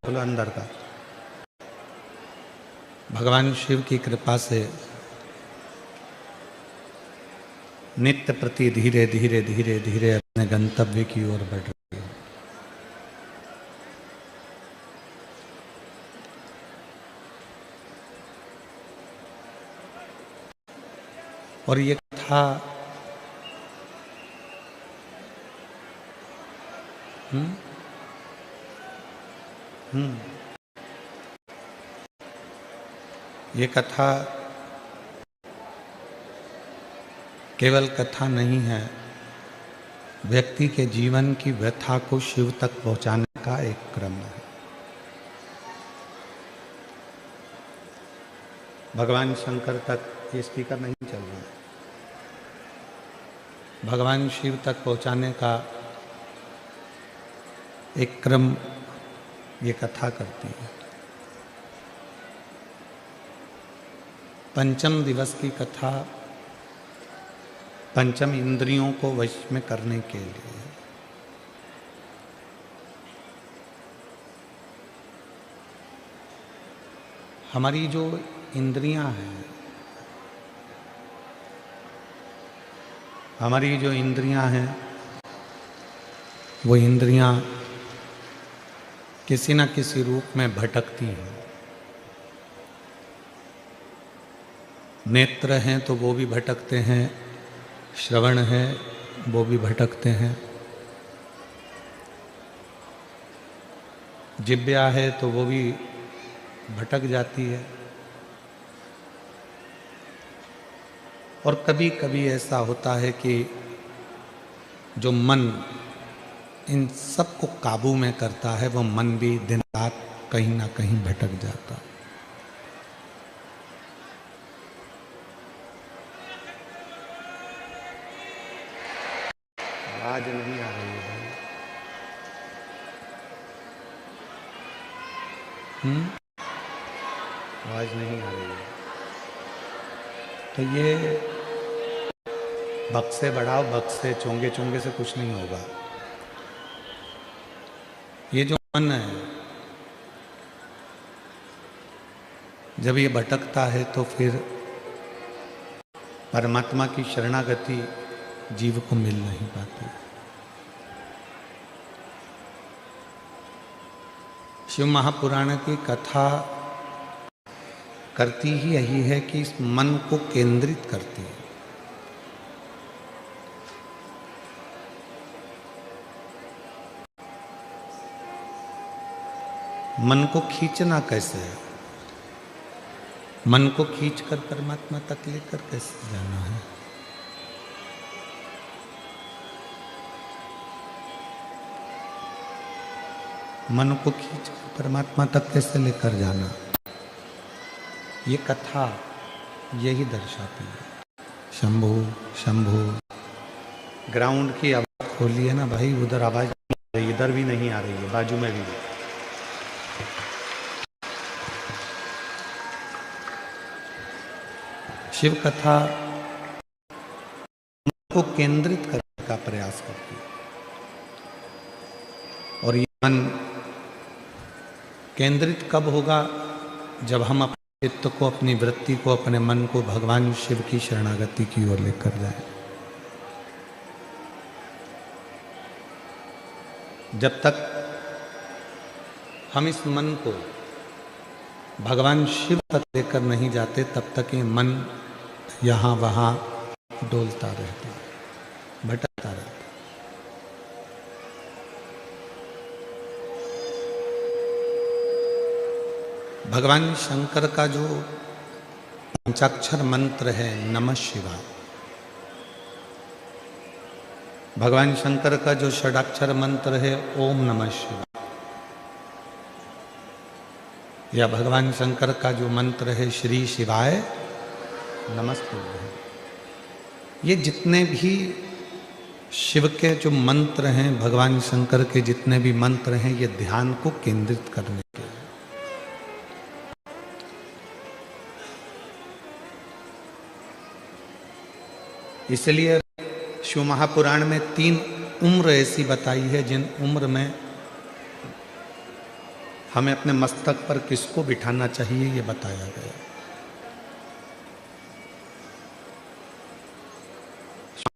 खोलो अंदर का। भगवान शिव की कृपा से नित्य प्रति धीरे धीरे धीरे धीरे अपने गंतव्य की ओर बढ़ रही है। और ये कथा ये कथा केवल कथा नहीं है, व्यक्ति के जीवन की व्यथा को शिव तक पहुंचाने का एक क्रम है। भगवान शंकर तक ये स्पीकर नहीं चल रहा है। भगवान शिव तक पहुंचाने का एक क्रम ये कथा करती है। पंचम दिवस की कथा पंचम इंद्रियों को वश में करने के लिए। हमारी जो इंद्रियां हैं, वो इंद्रियां किसी न किसी रूप में भटकती हैं। नेत्र हैं तो वो भी भटकते हैं, श्रवण है वो भी भटकते हैं, जिह्वा है तो वो भी भटक जाती है। और कभी कभी ऐसा होता है कि जो मन इन सब को काबू में करता है, वो मन भी दिन रात कहीं ना कहीं भटक जाता है। आवाज नहीं आ रही है भाई। आवाज नहीं आ रही है तो ये बक्से बढ़ाओ, बक्से चोंगे चोंगे से कुछ नहीं होगा। ये जो मन है जब ये भटकता है तो फिर परमात्मा की शरणागति जीव को मिल नहीं पाती। शिव महापुराण की कथा करती ही यही है कि इस मन को केंद्रित करती है। मन को खींचना कैसे है, मन को खींचकर परमात्मा तक लेकर कैसे जाना है। मन को खींचकर परमात्मा तक कैसे लेकर जाना, ये कथा यही दर्शाती है। शंभु शंभु। ग्राउंड की आवाज खोली है ना भाई, उधर आवाज नहीं आ रही, इधर भी नहीं आ रही है, बाजू में भी। शिव कथा मन को केंद्रित करने का प्रयास करती है। और ये मन केंद्रित कब होगा, जब हम अपने चित्त को, अपनी वृत्ति को, अपने मन को भगवान शिव की शरणागति की ओर लेकर जाएं। जब तक हम इस मन को भगवान शिव तक लेकर नहीं जाते, तब तक ये मन यहाँ वहाँ डोलता रहता है, भटकता रहता है। भगवान शंकर का जो पंचाक्षर मंत्र है नमः शिवाय, भगवान शंकर का जो षडाक्षर मंत्र है ओम नमः शिवाय, या भगवान शंकर का जो मंत्र है श्री शिवाय नमस्तुभ्यं, ये जितने भी शिव के जो मंत्र हैं, भगवान शंकर के जितने भी मंत्र हैं, ये ध्यान को केंद्रित करने के लिए। इसलिए शिव महापुराण में 3 उम्र ऐसी बताई है जिन उम्र में हमें अपने मस्तक पर किसको बिठाना चाहिए ये बताया गया।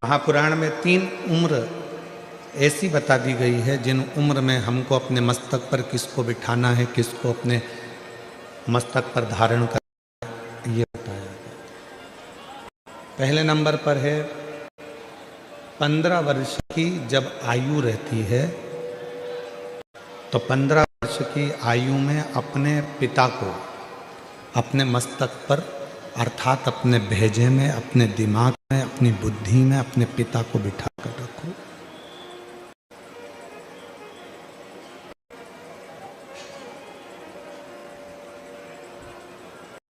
महापुराण में 3 उम्र ऐसी बता दी गई है जिन उम्र में हमको अपने मस्तक पर किसको बिठाना है, किसको अपने मस्तक पर धारण करना है, ये बताया गया। पहले नंबर पर है 15 वर्ष की जब आयु रहती है तो 15 वर्ष की आयु में अपने पिता को अपने मस्तक पर अर्थात अपने भेजे में, अपने दिमाग में, अपनी बुद्धि में अपने पिता को बिठा कर रखो।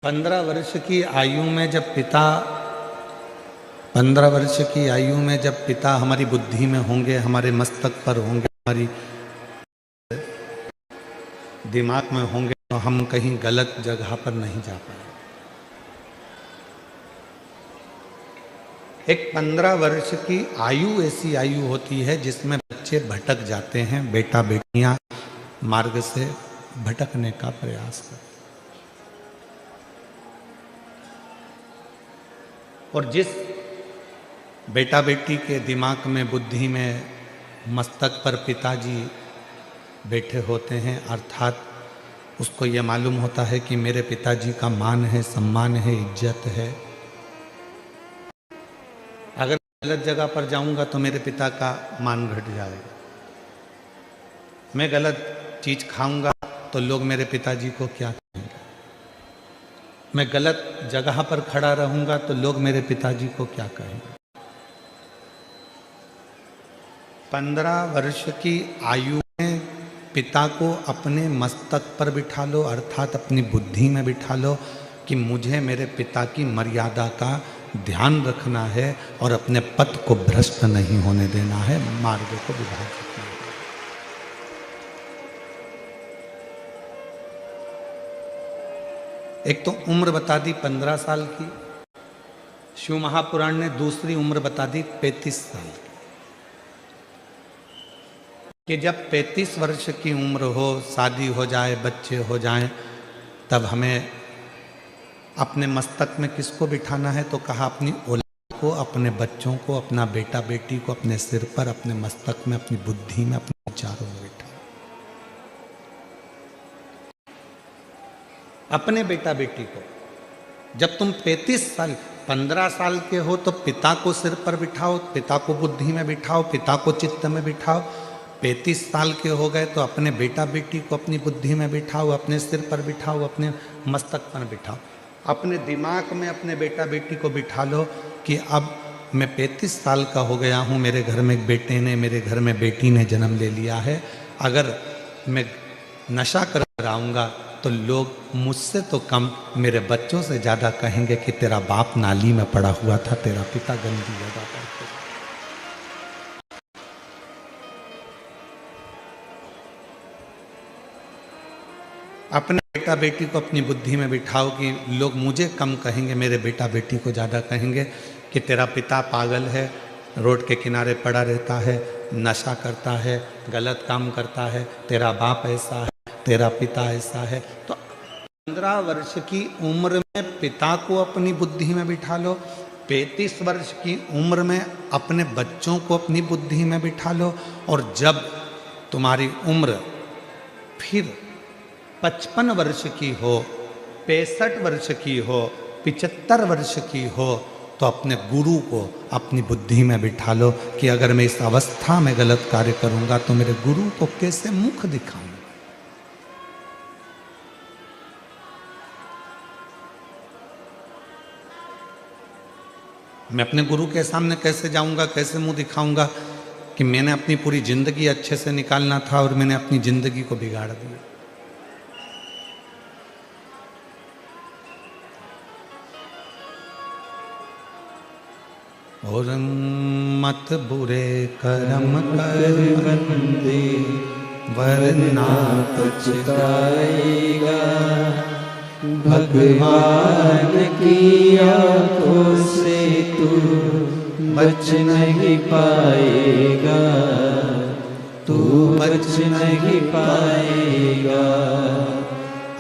पंद्रह वर्ष की आयु में जब पिता 15 वर्ष की आयु में जब पिता हमारी बुद्धि में होंगे, हमारे मस्तक पर होंगे, हमारी दिमाग में होंगे, तो हम कहीं गलत जगह पर नहीं जा पाए। एक 15 वर्ष की आयु ऐसी आयु होती है जिसमें बच्चे भटक जाते हैं, बेटा बेटियां मार्ग से भटकने का प्रयास करते। और जिस बेटा बेटी के दिमाग में, बुद्धि में, मस्तक पर पिताजी बैठे होते हैं, अर्थात उसको ये मालूम होता है कि मेरे पिताजी का मान है, सम्मान है, इज्जत है। अगर गलत जगह पर जाऊंगा तो मेरे पिता का मान घट जाएगा। मैं गलत चीज खाऊंगा तो लोग मेरे पिताजी को क्या कहेंगे। मैं गलत जगह पर खड़ा रहूंगा तो लोग मेरे पिताजी को क्या कहेंगे। 15 वर्ष की आयु में पिता को अपने मस्तक पर बिठा लो, अर्थात अपनी बुद्धि में बिठा लो कि मुझे मेरे पिता की मर्यादा का ध्यान रखना है और अपने पथ को भ्रष्ट नहीं होने देना है, मार्ग को विभाजित करना है। एक तो उम्र बता दी 15 साल की, शिव महापुराण ने दूसरी उम्र बता दी 35 साल की, कि जब 35 वर्ष की उम्र हो, शादी हो जाए, बच्चे हो जाएं, तब हमें अपने मस्तक में किसको बिठाना है, तो कहा अपनी औलाद को, अपने बच्चों को, अपना बेटा बेटी को अपने सिर पर, अपने मस्तक में, अपनी बुद्धि में, अपने विचारों में बिठा। अपने बेटा बेटी को जब तुम 35 साल 15 साल के हो तो पिता को सिर पर बिठाओ, पिता को बुद्धि में बिठाओ, पिता को चित्त में बिठाओ। 35 साल के हो गए तो अपने बेटा बेटी को अपनी बुद्धि में बिठाओ, अपने सिर पर बिठाओ, अपने मस्तक पर बिठाओ। अपने दिमाग में अपने बेटा बेटी को बिठा लो कि अब मैं 35 साल का हो गया हूँ, मेरे घर में एक बेटे ने, मेरे घर में बेटी ने जन्म ले लिया है। अगर मैं नशा कर आऊँगा तो लोग मुझसे तो कम मेरे बच्चों से ज़्यादा कहेंगे कि तेरा बाप नाली में पड़ा हुआ था, तेरा पिता गंदी जगह पर था। अपने बेटा बेटी को अपनी बुद्धि में बिठाओ कि लोग मुझे कम कहेंगे, मेरे बेटा बेटी को ज़्यादा कहेंगे कि तेरा पिता पागल है, रोड के किनारे पड़ा रहता है, नशा करता है, गलत काम करता है, तेरा बाप ऐसा है, तेरा पिता ऐसा है। तो 15 वर्ष की उम्र में पिता को अपनी बुद्धि में बिठा लो, 35 वर्ष की उम्र में अपने बच्चों को अपनी बुद्धि में बिठा लो, और जब तुम्हारी उम्र फिर 55 वर्ष की हो, 65 वर्ष की हो, 75 वर्ष की हो, तो अपने गुरु को अपनी बुद्धि में बिठा लो कि अगर मैं इस अवस्था में गलत कार्य करूंगा तो मेरे गुरु को कैसे मुख दिखाऊंगा। मैं अपने गुरु के सामने कैसे जाऊंगा, कैसे मुंह दिखाऊंगा कि मैंने अपनी पूरी जिंदगी अच्छे से निकालना था और मैंने अपनी जिंदगी को बिगाड़ दिया। और मत बुरे कर्म कर बंदे वरना पछताएगा, भगवान की आंखों से तू बच नहीं पाएगा। तू बच नहीं पाएगा।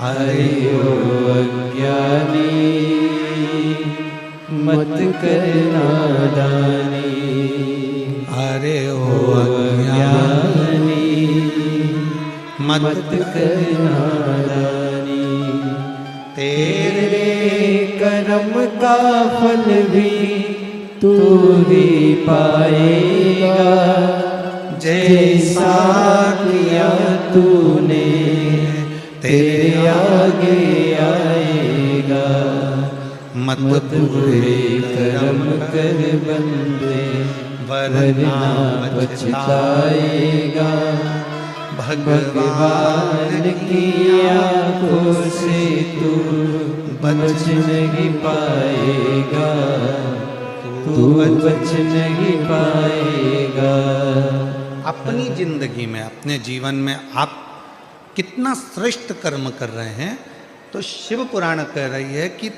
अरे ओ अज्ञानी मत कर नादानी। अरे ओ अज्ञानी मत कर नादानी। तेरे कर्म का फल भी तू ही पाएगा। जैसा किया तूने तेरे आगे आएगा। मत बुरे कर्म कर बंदे वरना पछताएगा। भगवान की आँखों से तू बच नहीं पाएगा। तू बच नहीं पाएगा। अपनी जिंदगी में, अपने जीवन में आप कितना श्रेष्ठ कर्म कर रहे हैं, तो शिव पुराण कह रही है कि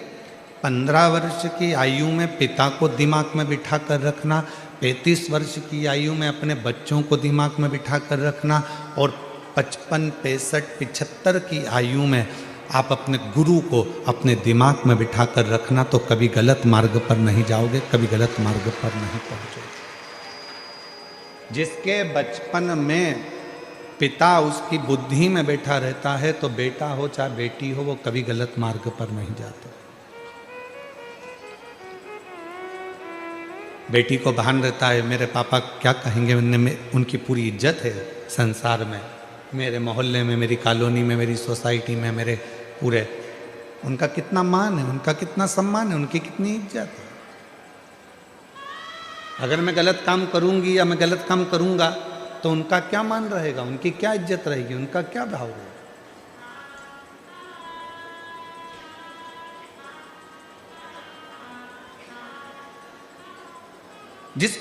15 वर्ष की आयु में पिता को दिमाग में बिठा कर रखना, 35 वर्ष की आयु में अपने बच्चों को दिमाग में बिठा कर रखना, और 55, 65, 75 की आयु में आप अपने गुरु को अपने दिमाग में बिठा कर रखना, तो कभी गलत मार्ग पर नहीं जाओगे, कभी गलत मार्ग पर नहीं पहुंचोगे। जिसके बचपन में पिता उसकी बुद्धि में बैठा रहता है, तो बेटा हो चाहे बेटी हो, वो कभी गलत मार्ग पर नहीं जाते। बेटी को भान रहता है मेरे पापा क्या कहेंगे, उनकी पूरी इज्जत है संसार में, मेरे मोहल्ले में, मेरी कॉलोनी में, मेरी सोसाइटी में, मेरे पूरे, उनका कितना मान है, उनका कितना सम्मान है, उनकी कितनी इज्जत है। अगर मैं गलत काम करूंगी या मैं गलत काम करूंगा तो उनका क्या मान रहेगा, उनकी क्या इज्जत रहेगी, उनका क्या भाव रहेगा। जिस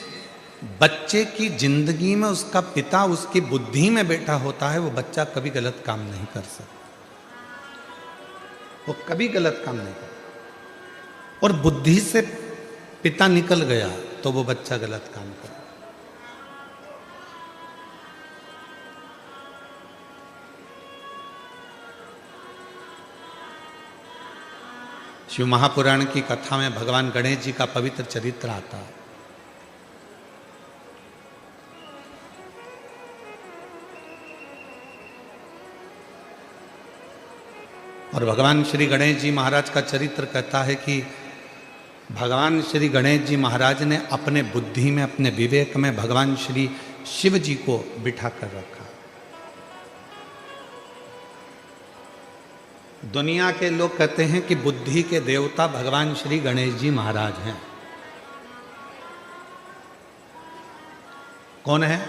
बच्चे की जिंदगी में उसका पिता उसकी बुद्धि में बैठा होता है, वो बच्चा कभी गलत काम नहीं कर सकता, वो कभी गलत काम नहीं कर। और बुद्धि से पिता निकल गया तो वो बच्चा गलत काम कर। शिव महापुराण की कथा में भगवान गणेश जी का पवित्र चरित्र आता है। और भगवान श्री गणेश जी महाराज का चरित्र कहता है कि भगवान श्री गणेश जी महाराज ने अपने बुद्धि में, अपने विवेक में भगवान श्री शिव जी को बिठा कर रखा। दुनिया के लोग कहते हैं कि बुद्धि के देवता भगवान श्री गणेश जी महाराज हैं। कौन है?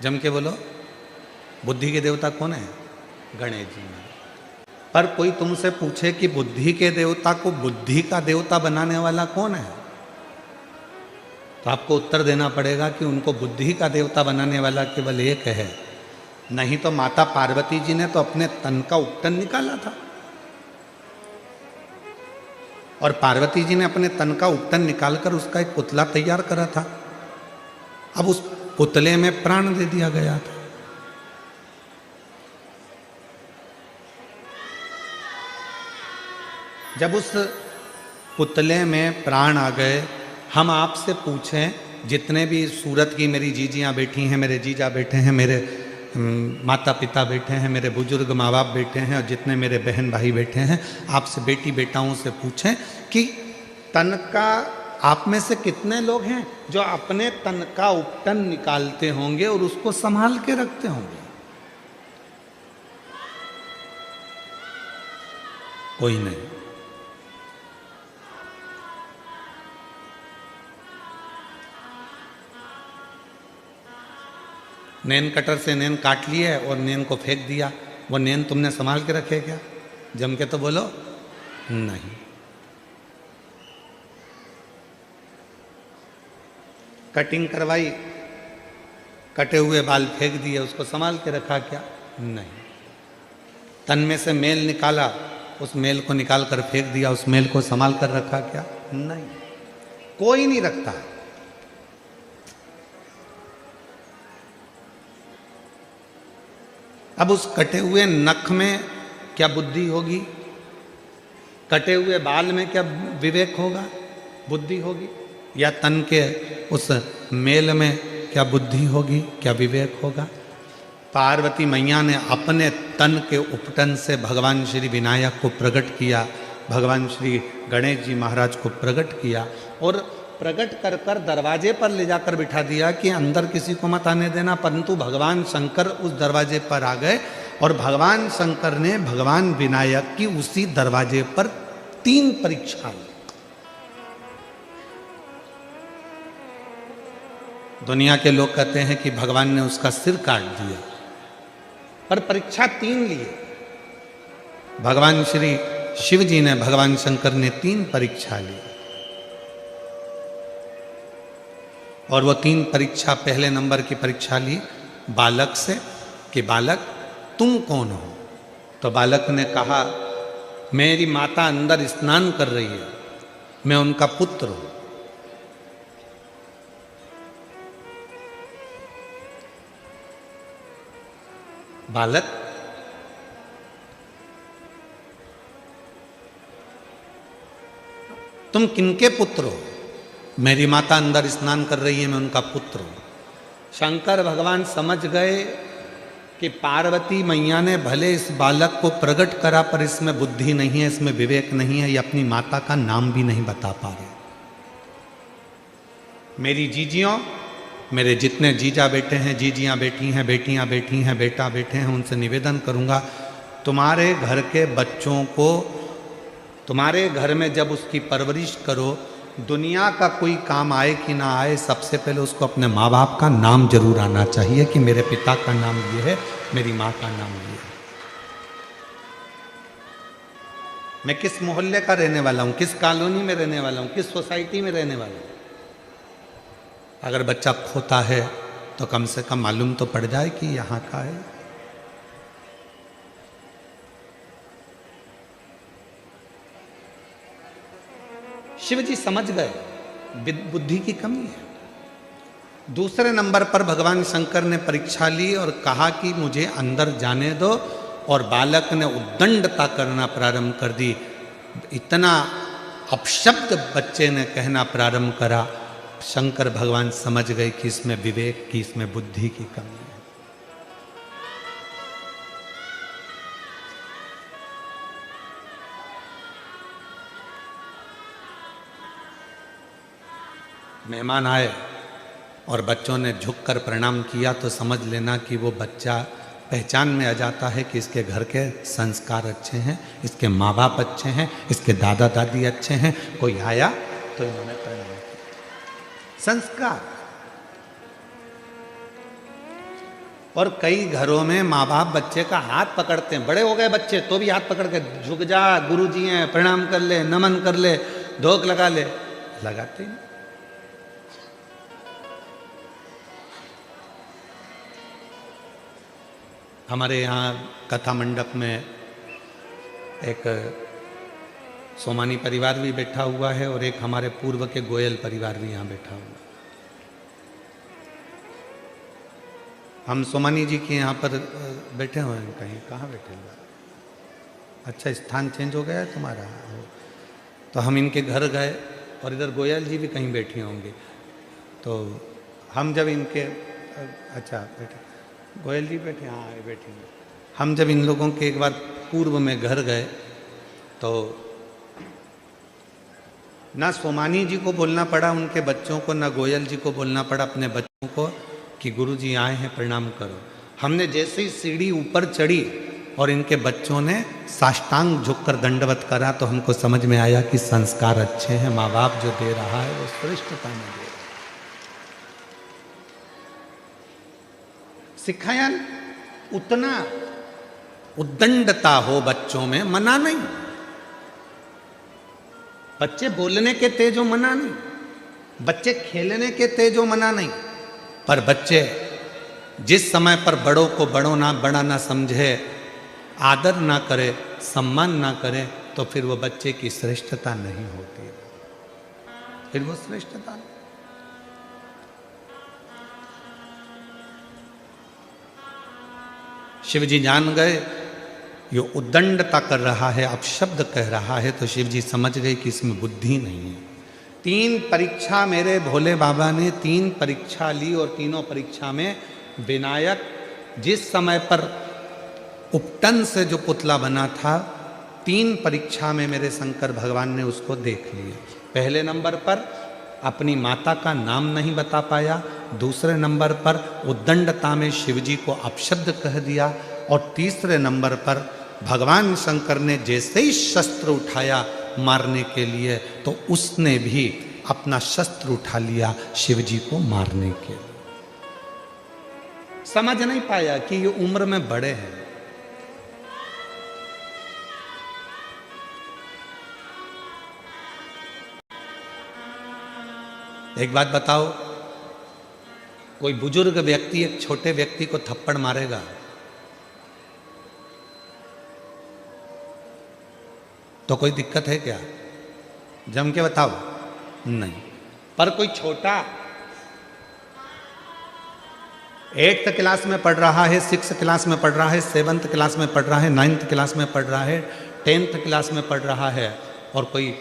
जम के बोलो, बुद्धि के देवता कौन है? गणेश जी महाराज। पर कोई तुमसे पूछे कि बुद्धि के देवता को बुद्धि का देवता बनाने वाला कौन है, तो आपको उत्तर देना पड़ेगा कि उनको बुद्धि का देवता बनाने वाला केवल एक है। नहीं तो माता पार्वती जी ने तो अपने तन का उपटन निकाला था, और पार्वती जी ने अपने तन का उपटन निकालकर उसका एक पुतला तैयार करा था। अब उस पुतले में प्राण दे दिया गया था। जब उस पुतले में प्राण आ गए, हम आपसे पूछें, जितने भी सूरत की मेरी जीजियाँ बैठी हैं, मेरे जीजा बैठे हैं, मेरे माता पिता बैठे हैं, मेरे बुजुर्ग माँ बाप बैठे हैं, और जितने मेरे बहन भाई बैठे हैं, आपसे बेटी बेटाओं से पूछें कि तन का आप में से कितने लोग हैं जो अपने तन का उपटन निकालते होंगे और उसको संभाल के रखते होंगे? कोई नहीं। नैन कटर से नैन काट लिए और नैन को फेंक दिया, वो नैन तुमने संभाल के रखे क्या? जम के तो बोलो नहीं। कटिंग करवाई, कटे हुए बाल फेंक दिए, उसको संभाल के रखा क्या? नहीं। तन में से मेल निकाला, उस मेल को निकाल कर फेंक दिया, उस मेल को संभाल कर रखा क्या? नहीं, कोई नहीं रखता। अब उस कटे हुए नख में क्या बुद्धि होगी? कटे हुए बाल में क्या विवेक होगा, बुद्धि होगी? या तन के उस मेल में क्या बुद्धि होगी, क्या विवेक होगा? पार्वती मैया ने अपने तन के उपटन से भगवान श्री विनायक को प्रकट किया, भगवान श्री गणेश जी महाराज को प्रकट किया और प्रकट कर कर दरवाजे पर ले जाकर बिठा दिया कि अंदर किसी को मत आने देना। परंतु भगवान शंकर उस दरवाजे पर आ गए और भगवान शंकर ने भगवान विनायक की उसी दरवाजे पर 3 परीक्षा ली। दुनिया के लोग कहते हैं कि भगवान ने उसका सिर काट दिया, पर परीक्षा 3 लिए। भगवान श्री शिव जी ने, भगवान शंकर ने 3 परीक्षा ली और वो 3 परीक्षा, पहले नंबर की परीक्षा ली बालक से कि बालक तुम कौन हो? तो बालक ने कहा मेरी माता अंदर स्नान कर रही है, मैं उनका पुत्र हूं। बालक तुम किनके पुत्र हो? मेरी माता अंदर स्नान कर रही है, मैं उनका पुत्र हूं। शंकर भगवान समझ गए कि पार्वती मैया ने भले इस बालक को प्रकट करा पर इसमें बुद्धि नहीं है, इसमें विवेक नहीं है, ये अपनी माता का नाम भी नहीं बता पा रहे। मेरी जीजियों, मेरे जितने जीजा बेटे हैं, जीजियां बेटी हैं, बेटियां बेटी हैं, बेटा बेटे हैं, उनसे निवेदन करूंगा तुम्हारे घर के बच्चों को, तुम्हारे घर में जब उसकी परवरिश करो, दुनिया का कोई काम आए कि ना आए, सबसे पहले उसको अपने माँ बाप का नाम जरूर आना चाहिए कि मेरे पिता का नाम ये है, मेरी माँ का नाम ये है। मैं किस मोहल्ले का रहने वाला हूँ, किस कॉलोनी में रहने वाला हूँ, किस सोसाइटी में रहने वाला हूँ। अगर बच्चा खोता है तो कम से कम मालूम तो पड़ जाए कि यहाँ का है। शिव जी समझ गए बुद्धि की कमी है। दूसरे नंबर पर भगवान शंकर ने परीक्षा ली और कहा कि मुझे अंदर जाने दो, और बालक ने उद्दंडता करना प्रारंभ कर दी। इतना अपशब्द बच्चे ने कहना प्रारंभ करा, शंकर भगवान समझ गए कि इसमें विवेक की, इसमें बुद्धि की कमी है। मेहमान आए और बच्चों ने झुककर प्रणाम किया तो समझ लेना कि वो बच्चा पहचान में आ जाता है कि इसके घर के संस्कार अच्छे हैं, इसके माँ बाप अच्छे हैं, इसके दादा दादी अच्छे हैं। कोई आया तो इन्होंने प्रणाम किया। संस्कार। और कई घरों में माँ बाप बच्चे का हाथ पकड़ते हैं, बड़े हो गए बच्चे तो भी हाथ पकड़ के झुक जा, गुरुजी हैं, प्रणाम कर ले, नमन कर ले, धोख लगा ले, लगाते ही। हमारे यहाँ कथा मंडप में एक सोमानी परिवार भी बैठा हुआ है और एक हमारे पूर्व के गोयल परिवार भी यहाँ बैठा हुआ है। हम सोमानी जी के यहाँ पर बैठे हुए हैं। कहीं कहाँ बैठे हुए? अच्छा, स्थान चेंज हो गया है तुम्हारा। तो हम इनके घर गए और इधर गोयल जी भी कहीं बैठे होंगे। तो हम जब इनके, अच्छा बैठे गोयल जी बैठे, हाँ बैठेंगे। हम जब इन लोगों के एक बार पूर्व में घर गए तो ना सोमानी जी को बोलना पड़ा उनके बच्चों को, ना गोयल जी को बोलना पड़ा अपने बच्चों को कि गुरुजी आए हैं, प्रणाम करो। हमने जैसे ही सीढ़ी ऊपर चढ़ी और इनके बच्चों ने साष्टांग झुककर दंडवत करा तो हमको समझ में आया कि संस्कार अच्छे हैं, माँ बाप जो दे रहा है वो श्रेष्ठता में दे। सिखाया उतना उद्दंडता हो बच्चों में, मना नहीं। बच्चे बोलने के तेज हो, मना नहीं। बच्चे खेलने के तेज हो, मना नहीं। पर बच्चे जिस समय पर बड़ों को बड़ा ना समझे, आदर ना करे, सम्मान ना करे, तो फिर वो बच्चे की श्रेष्ठता नहीं होती, फिर वो श्रेष्ठता नहीं। शिव जी जान गए ये उद्दंडता कर रहा है, अपशब्द कह रहा है, तो शिव जी समझ गए कि इसमें बुद्धि नहीं है। 3 परीक्षा मेरे भोले बाबा ने 3 परीक्षा ली और तीनों परीक्षा में विनायक जिस समय पर उपटन से जो पुतला बना था 3 परीक्षा में मेरे शंकर भगवान ने उसको देख लिया। पहले नंबर पर अपनी माता का नाम नहीं बता पाया, दूसरे नंबर पर उद्दंडता में शिवजी को अपशब्द कह दिया, और तीसरे नंबर पर भगवान शंकर ने जैसे ही शस्त्र उठाया मारने के लिए तो उसने भी अपना शस्त्र उठा लिया शिवजी को मारने के लिए। समझ नहीं पाया कि ये उम्र में बड़े हैं। एक बात बताओ, कोई बुजुर्ग व्यक्ति एक छोटे व्यक्ति को थप्पड़ मारेगा? तो कोई दिक्कत है क्या? जम के बताओ। नहीं। पर कोई छोटा 8th क्लास में पढ़ रहा है, 6th क्लास में पढ़ रहा है, 7th क्लास में पढ़ रहा है, 9th क्लास में पढ़ रहा है, 10th क्लास में पढ़ रहा है, और कोई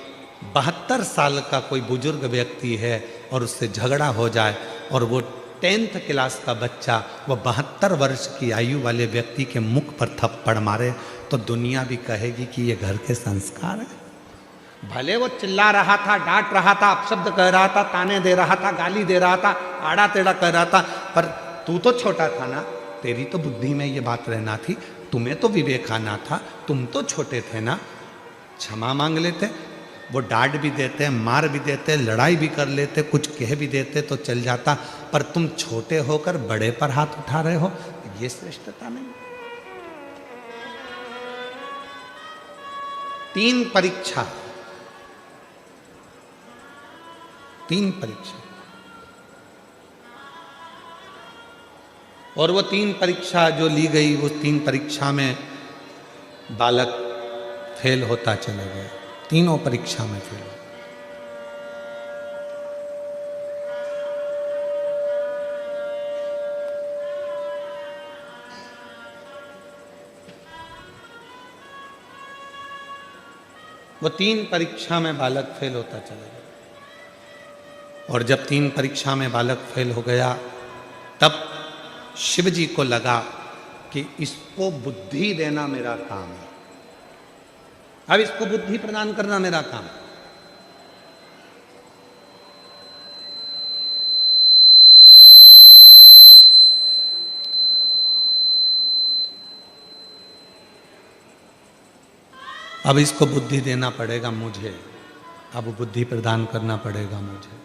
72 साल का कोई बुजुर्ग व्यक्ति है और उससे झगड़ा हो जाए और वो 10th क्लास का बच्चा वो 72 वर्ष की आयु वाले व्यक्ति के मुख पर थप्पड़ मारे तो दुनिया भी कहेगी कि ये घर के संस्कार है। भले वो चिल्ला रहा था, डांट रहा था, अपशब्द कह रहा था, ताने दे रहा था, गाली दे रहा था, आड़ा टेढ़ा कह रहा था, पर तू तो छोटा था ना, तेरी तो बुद्धि में ये बात रहना थी, तुम्हें तो विवेक आना था, तुम तो छोटे थे ना। क्षमा मांग लेते, वो डांट भी देते, मार भी देते, लड़ाई भी कर लेते, कुछ कह भी देते तो चल जाता, पर तुम छोटे होकर बड़े पर हाथ उठा रहे हो, ये श्रेष्ठता नहीं। 3 परीक्षा, 3 परीक्षा, और वो 3 परीक्षा जो ली गई, वो 3 परीक्षा में बालक फेल होता चला गया, तीनों परीक्षा में फेल। वो 3 परीक्षा में बालक फेल होता चला गया, और जब 3 परीक्षा में बालक फेल हो गया तब शिव जी को लगा कि इसको बुद्धि देना मेरा काम है, अब इसको बुद्धि प्रदान करना मेरा काम। अब इसको बुद्धि देना पड़ेगा मुझे, अब बुद्धि प्रदान करना पड़ेगा मुझे।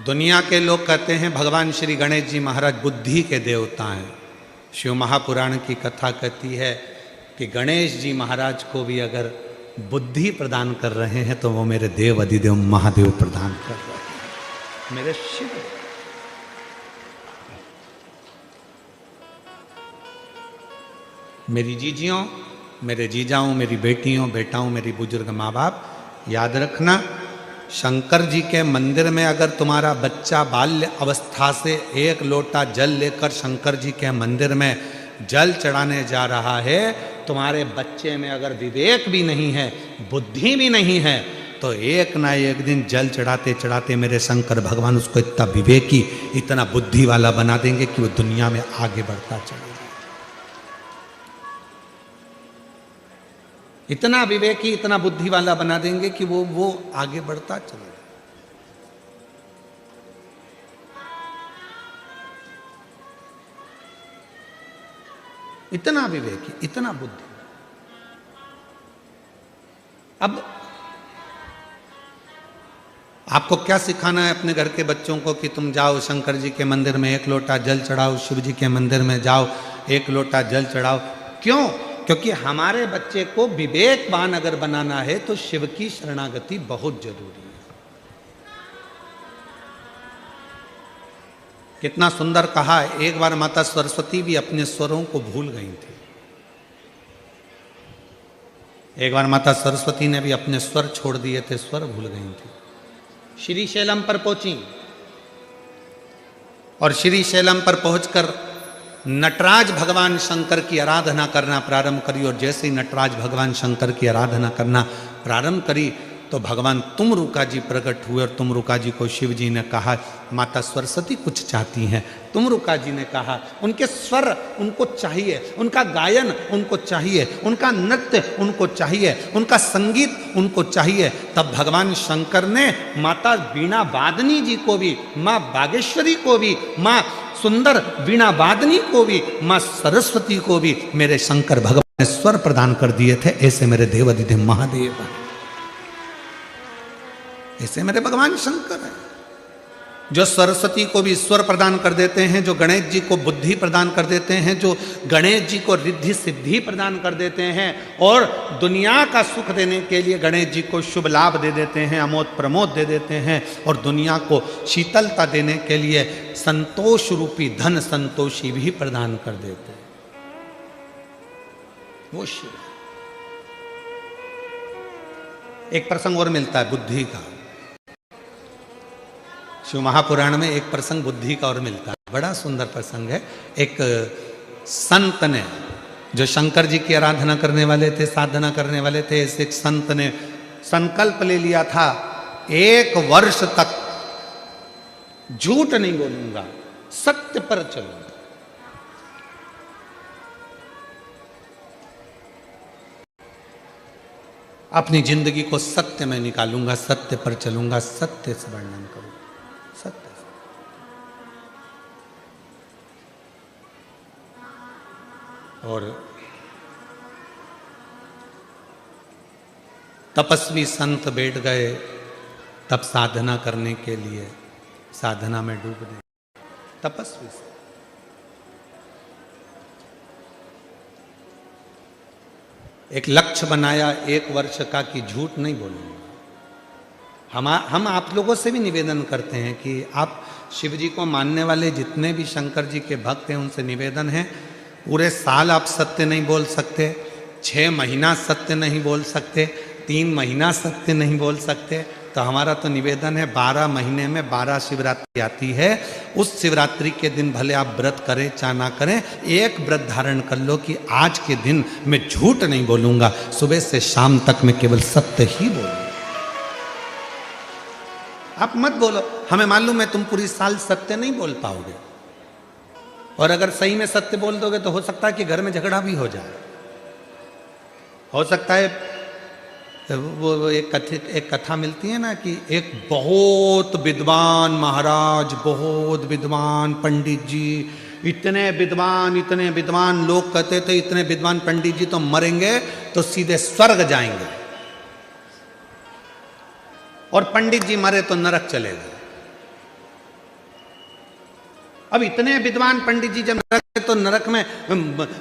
दुनिया के लोग कहते हैं भगवान श्री गणेश जी महाराज बुद्धि के देवता हैं। शिव महापुराण की कथा कहती है कि गणेश जी महाराज को भी अगर बुद्धि प्रदान कर रहे हैं तो वो मेरे देव अधिदेव महादेव प्रदान कर रहे हैं, मेरे शिव। मेरी जीजियों, मेरे जीजाओं, मेरी बेटियों, बेटाओं, मेरी बुजुर्ग माँ बाप, याद रखना, शंकर जी के मंदिर में अगर तुम्हारा बच्चा बाल्य अवस्था से 1 लोटा जल लेकर शंकर जी के मंदिर में जल चढ़ाने जा रहा है, तुम्हारे बच्चे में अगर विवेक भी नहीं है, बुद्धि भी नहीं है, तो एक ना एक दिन जल चढ़ाते चढ़ाते मेरे शंकर भगवान उसको इतना विवेकी, इतना बुद्धि वाला बना देंगे कि वो दुनिया में आगे बढ़ता चलेगा। इतना विवेकी, इतना बुद्धि वाला बना देंगे कि वो आगे बढ़ता चलेगा। इतना विवेकी, इतना बुद्धि। अब आपको क्या सिखाना है अपने घर के बच्चों को कि तुम जाओ शंकर जी के मंदिर में 1 लोटा जल चढ़ाओ, शिव जी के मंदिर में जाओ 1 लोटा जल चढ़ाओ। क्यों? क्योंकि हमारे बच्चे को विवेकवान अगर बनाना है तो शिव की शरणागति बहुत जरूरी है। कितना सुंदर कहा, एक बार माता सरस्वती भी अपने स्वरों को भूल गई थी। एक बार माता सरस्वती ने भी अपने स्वर छोड़ दिए थे, स्वर भूल गई थी। श्रीशैलम पर पहुंची और श्री शैलम पर पहुंचकर नटराज भगवान शंकर की आराधना करना प्रारंभ करी। और जैसे ही नटराज भगवान शंकर की आराधना करना प्रारंभ करी तो भगवान तुमरुका जी प्रकट हुए। और तुमरुका जी को शिव जी ने कहा माता सरस्वती कुछ चाहती हैं। तुमरुका जी ने कहा उनके स्वर उनको चाहिए, उनका गायन उनको चाहिए, उनका नृत्य उनको चाहिए, उनका संगीत उनको चाहिए। तब भगवान शंकर ने माता वीणा वादनी जी को भी, माँ बागेश्वरी को भी, माँ सुंदर वीणा वादनी को भी, माँ सरस्वती को भी मेरे शंकर भगवान ने स्वर प्रदान कर दिए थे। ऐसे मेरे देवाधिदेव महादेव हैं, ऐसे मेरे भगवान शंकर हैं जो सरस्वती को भी स्वर प्रदान कर देते हैं, जो गणेश जी को बुद्धि प्रदान कर देते हैं, जो गणेश जी को रिद्धि सिद्धि प्रदान कर देते हैं और दुनिया का सुख देने के लिए गणेश जी को शुभ लाभ दे देते हैं, अमोद प्रमोद दे देते हैं और दुनिया को शीतलता देने के लिए संतोष रूपी धन संतोषी भी प्रदान कर देते हैं। वो शिव। एक प्रसंग और मिलता है बुद्धि का। शिव महापुराण में एक प्रसंग बुद्धि का और मिलता है, बड़ा सुंदर प्रसंग है। एक संत ने, जो शंकर जी की आराधना करने वाले थे, साधना करने वाले थे, ऐसे एक संत ने संकल्प ले लिया था 1 वर्ष तक झूठ नहीं बोलूंगा, सत्य पर चलूंगा। अपनी जिंदगी को सत्य में निकालूंगा, सत्य पर चलूंगा, सत्य से वर्णन करूंगा, सत्य से। और तपस्वी संत बैठ गए तब साधना करने के लिए, साधना में डूब गए तपस्वी से। एक लक्ष्य बनाया 1 वर्ष का कि झूठ नहीं बोलूंगा। हम आप लोगों से भी निवेदन करते हैं कि आप शिव जी को मानने वाले जितने भी शंकर जी के भक्त हैं उनसे निवेदन है, पूरे साल आप सत्य नहीं बोल सकते, 6 महीना सत्य नहीं बोल सकते, 3 महीना सत्य नहीं बोल सकते, तो हमारा तो निवेदन है 12 महीने में 12 शिवरात्रि आती है, उस शिवरात्रि के दिन भले आप व्रत करें चाहे ना करें, एक व्रत धारण कर लो कि आज के दिन मैं झूठ नहीं बोलूंगा, सुबह से शाम तक मैं केवल सत्य ही बोलूंगा। आप मत बोलो, हमें मालूम है तुम पूरी साल सत्य नहीं बोल पाओगे, और अगर सही में सत्य बोल दोगे तो हो सकता है कि घर में झगड़ा भी हो जाए। हो सकता है वो एक कथा मिलती है ना कि एक बहुत विद्वान महाराज, बहुत विद्वान पंडित जी, इतने विद्वान लोग कहते थे इतने विद्वान पंडित जी तो मरेंगे तो सीधे स्वर्ग जाएंगे, और पंडित जी मरे तो नरक चले गए। अब इतने विद्वान पंडित जी जब नरक गए तो नरक में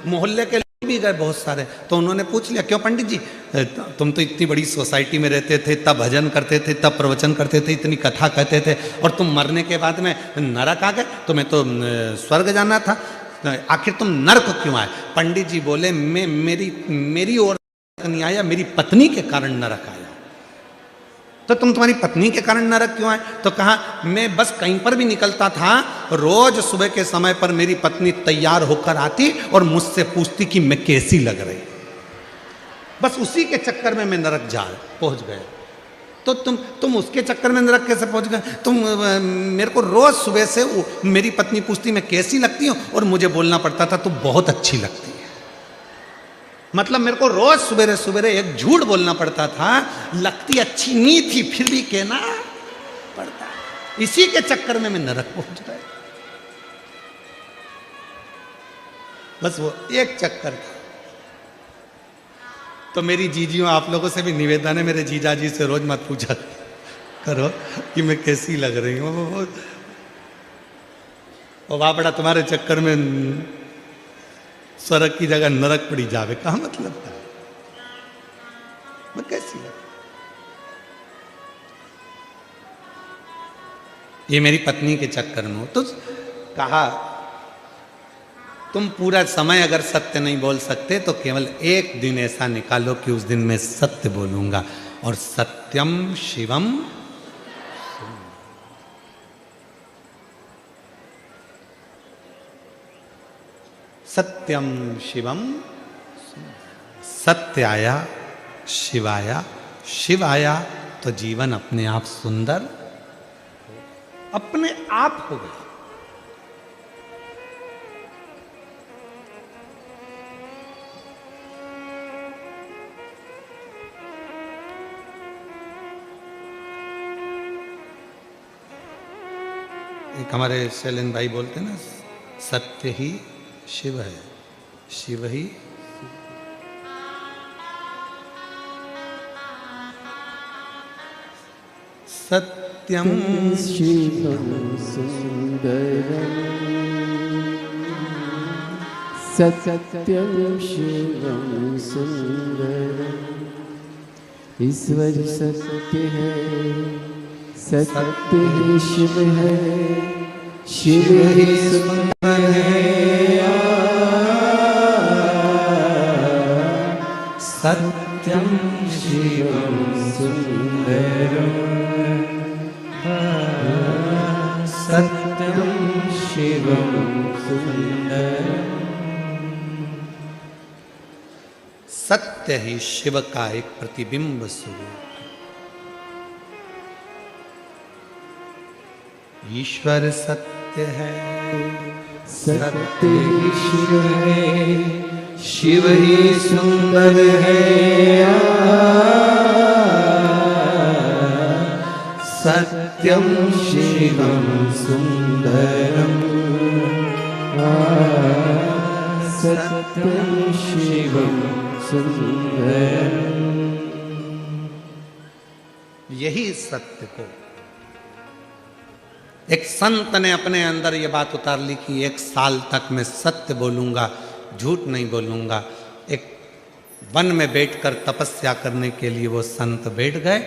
मोहल्ले के लोग भी गए बहुत सारे, तो उन्होंने पूछ लिया क्यों पंडित जी, तुम तो इतनी बड़ी सोसाइटी में रहते थे, तब भजन करते थे, तब प्रवचन करते थे, इतनी कथा कहते थे, और तुम मरने के बाद में नरक आ गए, तुम्हें तो स्वर्ग जाना था, आखिर तुम नरक क्यों आए? पंडित जी बोले मेरी ओर नहीं आया, मेरी पत्नी के कारण नरक आया। तो तुम तुम्हारी पत्नी के कारण नरक क्यों आए? तो कहा मैं बस कहीं पर भी निकलता था, रोज सुबह के समय पर मेरी पत्नी तैयार होकर आती और मुझसे पूछती कि मैं कैसी लग रही, बस उसी के चक्कर में मैं नरक पहुंच गया। तो तुम उसके चक्कर में नरक कैसे पहुंच गए? तुम मेरे को रोज सुबह से मेरी पत्नी पूछती मैं कैसी लगती हूँ, और मुझे बोलना पड़ता था तू बहुत अच्छी लगती है। मतलब मेरे को रोज सवेरे सवेरे एक झूठ बोलना पड़ता था, लगती अच्छी नहीं थी फिर भी कहना पड़ता, इसी के चक्कर में मैं नरक पहुंच गया। बस वो एक चक्कर था। तो मेरी जीजियों, आप लोगों से भी निवेदन है, मेरे जीजा जी से रोज मत पूछा करो कि मैं कैसी लग रही हूँ, वो बापड़ा तुम्हारे चक्कर में स्वर्ग की जगह नरक पड़ी जावे, कहा मतलब था मैं कैसी लग? ये मेरी पत्नी के चक्कर में हो। तो कहा तुम पूरा समय अगर सत्य नहीं बोल सकते तो केवल एक दिन ऐसा निकालो कि उस दिन मैं सत्य बोलूंगा, और सत्यम शिवम। सत्यम शिवम, सत्य आया, शिव आया, शिव आया तो जीवन अपने आप सुंदर अपने आप हो गया। एक हमारे शैलेंद्र भाई बोलते ना, सत्य ही शिव है, शिव ही सत्यम शिवं सुंदरम, सत्यम शिवं सुंदरम। ईश्वर सत्य है, सत्य ही शिव है, शिव ही सुंदर है। सत्यम शिवं सुंदरम, सत्यम शिवं सुंदरम। सत्य ही शिव का एक प्रतिबिंब स्वरूप। ईश्वर सत्य है, सत्य ही शिव है, शिव ही सुंदर है। सत्यम शिवं सुंदरम, सत्यम शिवं सुंदरम। यही सत्य को एक संत ने अपने अंदर ये बात उतार ली कि 1 साल तक मैं सत्य बोलूंगा, झूठ नहीं बोलूंगा। एक वन में बैठकर तपस्या करने के लिए वो संत बैठ गए।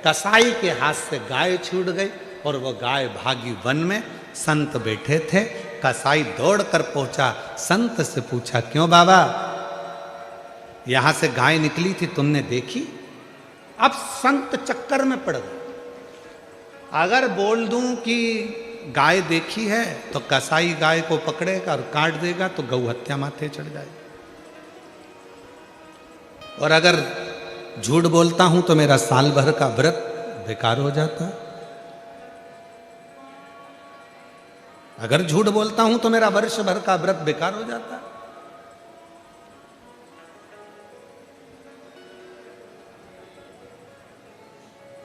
कसाई के हाथ से गाय छूट गई और वो गाय भागी वन में। संत बैठे थे, कसाई दौड़कर पहुंचा, संत से पूछा, क्यों बाबा, यहां से गाय निकली थी, तुमने देखी? अब संत चक्कर में पड़ गए। अगर बोल दूं कि गाय देखी है तो कसाई गाय को पकड़ेगा और काट देगा तो गौ हत्या माथे चढ़ जाएगी, और अगर झूठ बोलता हूं तो मेरा साल भर का व्रत बेकार हो जाता। अगर झूठ बोलता हूं तो मेरा वर्ष भर का व्रत बेकार हो जाता।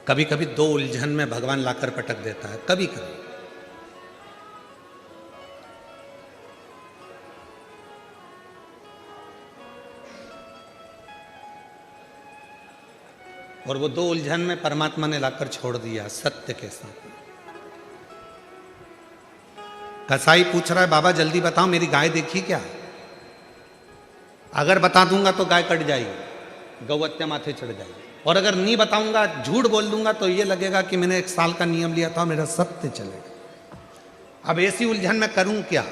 कभी कभी 2 उलझन में भगवान लाकर पटक देता है, कभी कभी। और वो 2 उलझन में परमात्मा ने लाकर छोड़ दिया सत्य के साथ। कसाई पूछ रहा है, बाबा जल्दी बताओ मेरी गाय देखी क्या? अगर बता दूंगा तो गाय कट जाएगी, गौ हत्या माथे चढ़ जाएगी, और अगर नहीं बताऊंगा, झूठ बोल दूंगा तो ये लगेगा कि मैंने 1 साल का नियम लिया था, मेरा सत्य चलेगा। अब ऐसी उलझन में करूं क्या?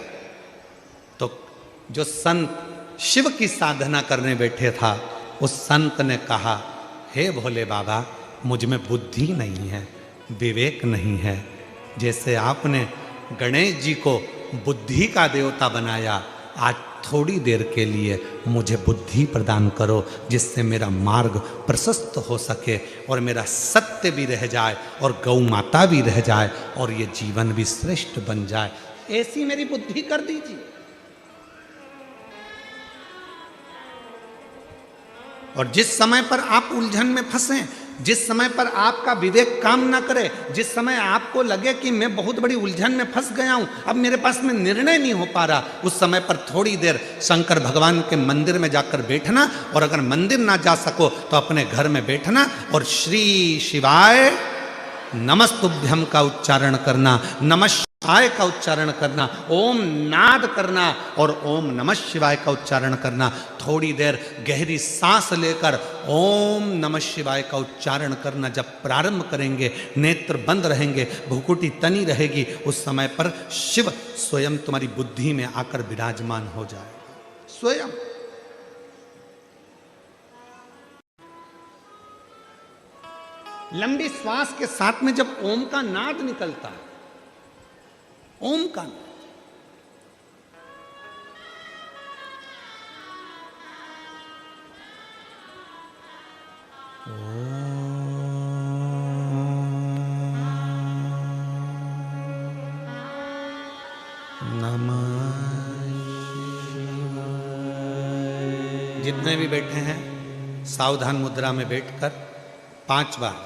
तो जो संत शिव की साधना करने बैठे था, उस संत ने कहा, हे भोले बाबा, मुझ में बुद्धि नहीं है, विवेक नहीं है। जैसे आपने गणेश जी को बुद्धि का देवता बनाया, आज थोड़ी देर के लिए मुझे बुद्धि प्रदान करो, जिससे मेरा मार्ग प्रशस्त हो सके और मेरा सत्य भी रह जाए और गौ माता भी रह जाए और ये जीवन भी श्रेष्ठ बन जाए। ऐसी मेरी बुद्धि कर दीजिए। और जिस समय पर आप उलझन में फंसे, जिस समय पर आपका विवेक काम ना करे, जिस समय आपको लगे कि मैं बहुत बड़ी उलझन में फंस गया हूं, अब मेरे पास में निर्णय नहीं हो पा रहा, उस समय पर थोड़ी देर शंकर भगवान के मंदिर में जाकर बैठना, और अगर मंदिर ना जा सको तो अपने घर में बैठना और श्री शिवाय नमस्तुभ्यम का उच्चारण करना, नमः शिवाय का उच्चारण करना, ओम नाद करना और ओम नमः शिवाय का उच्चारण करना। थोड़ी देर गहरी सांस लेकर ओम नमः शिवाय का उच्चारण करना। जब प्रारंभ करेंगे, नेत्र बंद रहेंगे, भुकुटी तनी रहेगी, उस समय पर शिव स्वयं तुम्हारी बुद्धि में आकर विराजमान हो जाएगा। स्वयं लंबी श्वास के साथ में जब ओम का नाद निकलता है, ओम का नाद, जितने भी बैठे हैं सावधान मुद्रा में बैठकर 5 बार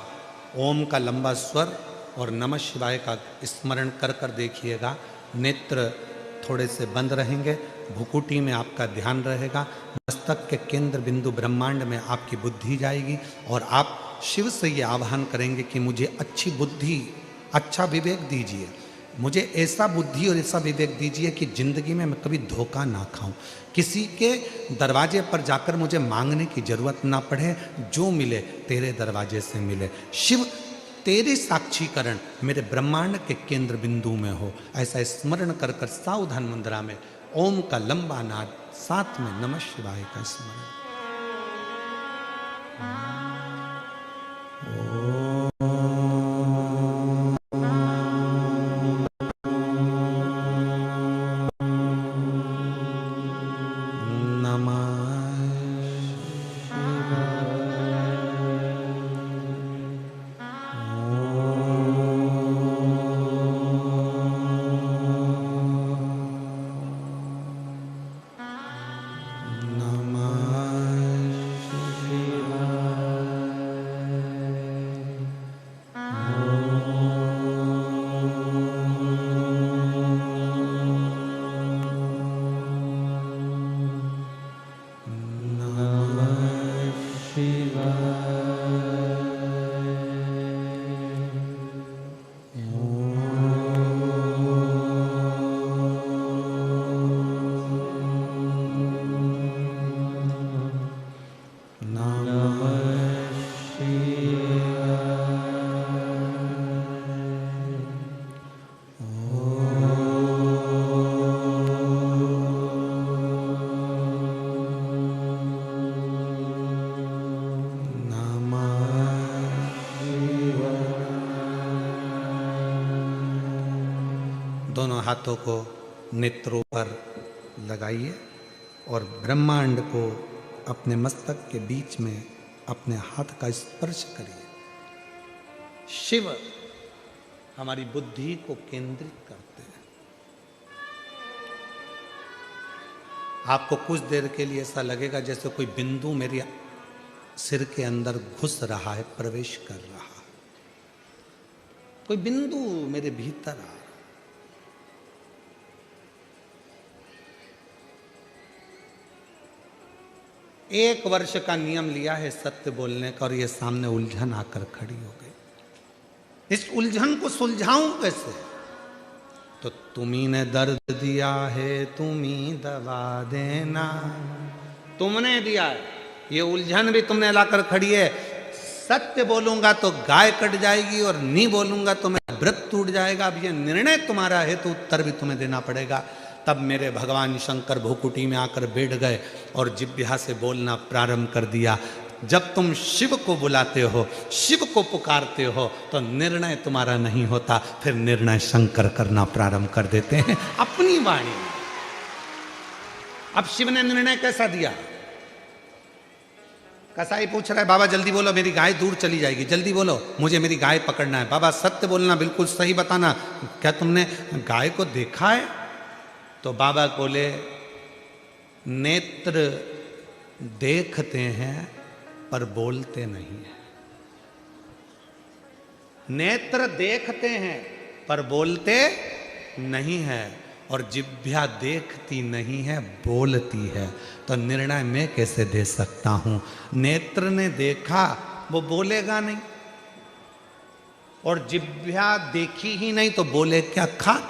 ओम का लंबा स्वर और नमः शिवाय का स्मरण कर कर देखिएगा। नेत्र थोड़े से बंद रहेंगे, भुकुटी में आपका ध्यान रहेगा, मस्तक के केंद्र बिंदु ब्रह्मांड में आपकी बुद्धि जाएगी और आप शिव से ये आह्वान करेंगे कि मुझे अच्छी बुद्धि, अच्छा विवेक दीजिए, मुझे ऐसा बुद्धि और ऐसा विवेक दीजिए कि जिंदगी में मैं कभी धोखा ना खाऊं, किसी के दरवाजे पर जाकर मुझे मांगने की जरूरत ना पड़े, जो मिले तेरे दरवाजे से मिले। शिव तेरे साक्षीकरण मेरे ब्रह्मांड के केंद्र बिंदु में हो, ऐसा स्मरण कर कर सावधान मुद्रा में ओम का लंबा नाद, साथ में नमः शिवाय का स्मरण। दोनों हाथों को नेत्रों पर लगाइए और ब्रह्मांड को अपने मस्तक के बीच में अपने हाथ का स्पर्श करिए। शिव हमारी बुद्धि को केंद्रित करते हैं। आपको कुछ देर के लिए ऐसा लगेगा जैसे कोई बिंदु मेरे सिर के अंदर घुस रहा है, प्रवेश कर रहा है, कोई बिंदु मेरे भीतर आ रहा है। 1 वर्ष का नियम लिया है सत्य बोलने का और ये सामने उलझन आकर खड़ी हो गई। इस उलझन को सुलझाऊं कैसे? तो तुम्ही ने दर्द दिया है, तुम्ही दवा देना। तुमने दिया है, ये उलझन भी तुमने लाकर खड़ी है। सत्य बोलूंगा तो गाय कट जाएगी और नहीं बोलूंगा तो मेरा व्रत टूट जाएगा। अब ये निर्णय तुम्हारा है तो उत्तर भी तुम्हें देना पड़ेगा। तब मेरे भगवान शंकर भोकुटी में आकर बैठ गए और जिह्वा से बोलना प्रारंभ कर दिया। जब तुम शिव को बुलाते हो, शिव को पुकारते हो, तो निर्णय तुम्हारा नहीं होता, फिर निर्णय शंकर करना प्रारंभ कर देते हैं अपनी वाणी। अब शिव ने निर्णय कैसा दिया? कसाई पूछ रहा है, बाबा जल्दी बोलो मेरी गाय दूर चली जाएगी, जल्दी बोलो मुझे मेरी गाय पकड़ना है। बाबा सत्य बोलना, बिल्कुल सही बताना, क्या तुमने गाय को देखा है? तो बाबा बोले, नेत्र देखते हैं पर बोलते नहीं है। नेत्र देखते हैं पर बोलते नहीं है, और जिह्वा देखती नहीं है, बोलती है। तो निर्णय मैं कैसे दे सकता हूं? नेत्र ने देखा, वो बोलेगा नहीं, और जिह्वा देखी ही नहीं तो बोले क्या? खा।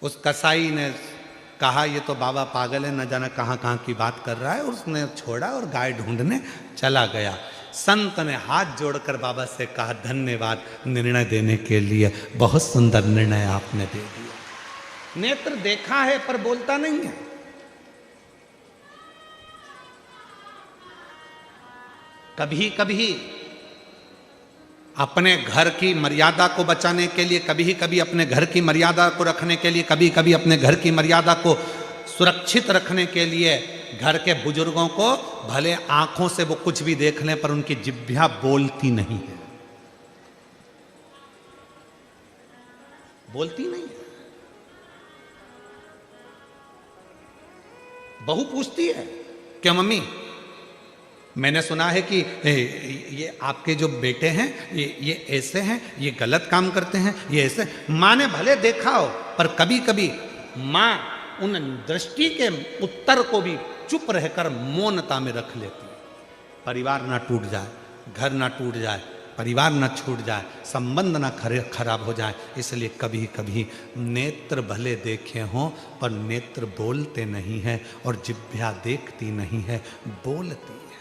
उस कसाई ने कहा ये तो बाबा पागल है, न जाना कहाँ कहाँ की बात कर रहा है। उसने छोड़ा और गाय ढूंढने चला गया। संत ने हाथ जोड़कर बाबा से कहा, धन्यवाद निर्णय देने के लिए, बहुत सुंदर निर्णय आपने दे दिया। नेत्र देखा है पर बोलता नहीं है। कभी कभी अपने घर की मर्यादा को बचाने के लिए, कभी कभी अपने घर की मर्यादा को रखने के लिए, कभी कभी अपने घर की मर्यादा को सुरक्षित रखने के लिए घर के बुजुर्गों को भले आंखों से वो कुछ भी देख लें पर उनकी जिह्वा बोलती नहीं है, बोलती नहीं है। बहू पूछती है, क्या मम्मी, मैंने सुना है कि ये आपके जो बेटे हैं ये ऐसे हैं, ये गलत काम करते हैं, ये ऐसे। माँ ने भले देखा हो, पर कभी कभी माँ उन दृष्टि के उत्तर को भी चुप रहकर मौनता में रख लेती है। परिवार ना टूट जाए, घर ना टूट जाए, परिवार ना छूट जाए, संबंध ना खराब हो जाए, इसलिए कभी कभी नेत्र भले देखे हों पर नेत्र बोलते नहीं हैं, और जिह्वा देखती नहीं है, बोलती है।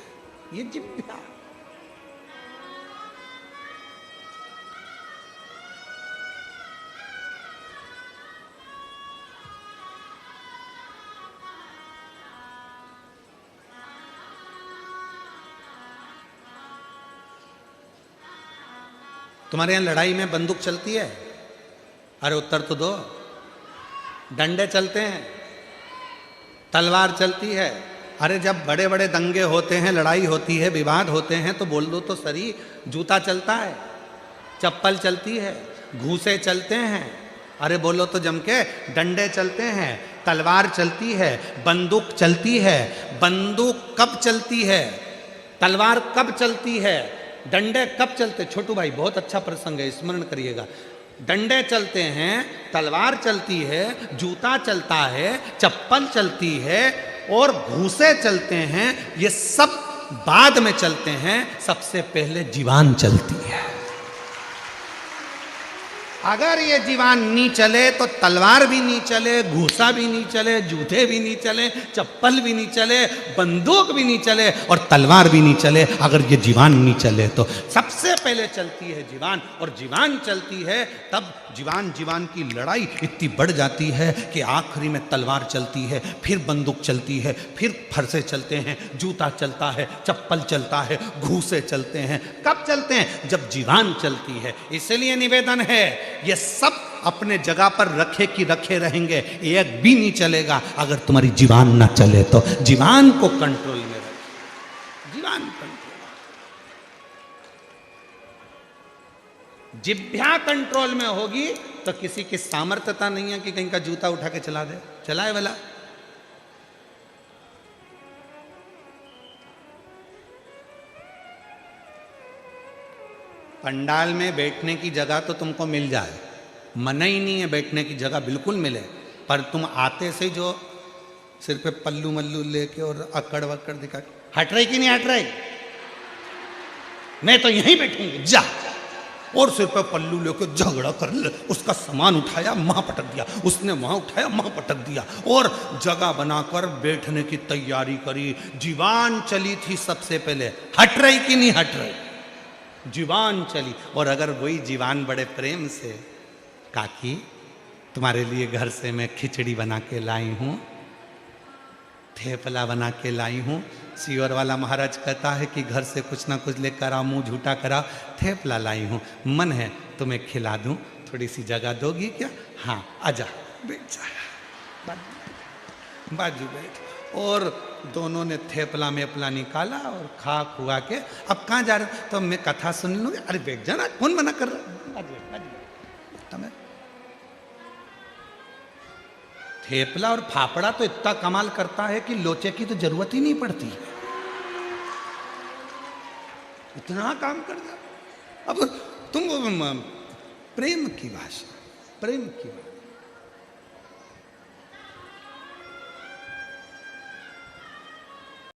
ये जिह्वा। तुम्हारे यहां लड़ाई में बंदूक चलती है? अरे उत्तर तो दो। डंडे चलते हैं, तलवार चलती है। अरे जब बड़े बड़े दंगे होते हैं, लड़ाई होती है, विवाद होते हैं, तो बोल दो तो सही। जूता चलता है, चप्पल चलती है, घूसे चलते हैं। अरे बोलो तो जम के। डंडे चलते हैं, तलवार चलती है, बंदूक चलती है। बंदूक कब चलती है? तलवार कब चलती है? डंडे कब चलते? छोटू भाई बहुत अच्छा प्रसंग है, स्मरण करिएगा। डंडे चलते हैं, तलवार चलती है, जूता चलता है, चप्पल चलती है, और घूसे चलते हैं। ये सब बाद में चलते हैं, सबसे पहले जीवान चलती है। अगर ये जीवान नहीं चले तो तलवार भी नहीं चले, घूसा भी नहीं चले, जूते भी नहीं चले, चप्पल भी नहीं चले, बंदूक भी नहीं चले, और तलवार भी नहीं चले। अगर ये जीवान नहीं चले तो सबसे पहले चलती है जीवान, और जीवान चलती है तब जीवान की लड़ाई इतनी बढ़ जाती है कि आखिरी में तलवार चलती है, फिर बंदूक चलती है, फिर फरसे चलते हैं, जूता चलता है, चप्पल चलता है, घूसे चलते हैं। कब चलते हैं? जब जीवान चलती है। इसलिए निवेदन है, ये सब अपने जगह पर रखे कि रखे रहेंगे, एक भी नहीं चलेगा अगर तुम्हारी जीवान ना चले तो। जीवान को कंट्रोल में रखो, जीवान कंट्रोल। जिह्वा कंट्रोल में होगी तो किसी की सामर्थ्यता नहीं है कि कहीं का जूता उठा के चला दे। चलाए वाला। पंडाल में बैठने की जगह तो तुमको मिल जाए, मना ही नहीं है बैठने की जगह बिल्कुल मिले, पर तुम आते से जो सिर पे पल्लू मल्लू लेके और अकड़ वकड़ दिखा, हट रही कि नहीं हट रही? मैं तो यहीं बैठूंगी, जा। और सिर पे पल्लू लेके झगड़ा कर ले। उसका सामान उठाया, वहां पटक दिया, उसने वहां उठाया, वहां पटक दिया, और जगह बनाकर बैठने की तैयारी करी। जीवान चली थी सबसे पहले, हट रही कि नहीं हट रही? जीवान चली। और अगर वही जीवान बड़े प्रेम से, काकी तुम्हारे लिए घर से मैं खिचड़ी बना के लाई हूँ, थेपला बना के लाई हूँ। सीवर वाला महाराज कहता है कि घर से कुछ ना कुछ लेकर आओ, मुंह झूठा करा। थेपला लाई हूँ, मन है तुम्हें खिला दूँ, थोड़ी सी जगह दोगी क्या? हाँ आजा, बैठ जा, बाजू बैठ। और दोनों ने थेपला में अपना निकाला और खा खुआ के अब कहाँ जा रहे? तो मैं कथा सुन लूँगी। अरे बैठ जाना, कौन मना कर रहा? तुम्हें थेपला और फाफड़ा तो इतना कमाल करता है कि लोचे की तो जरूरत ही नहीं पड़ती, इतना काम कर जा। अब तुम प्रेम की भाषा, प्रेम की भाषा।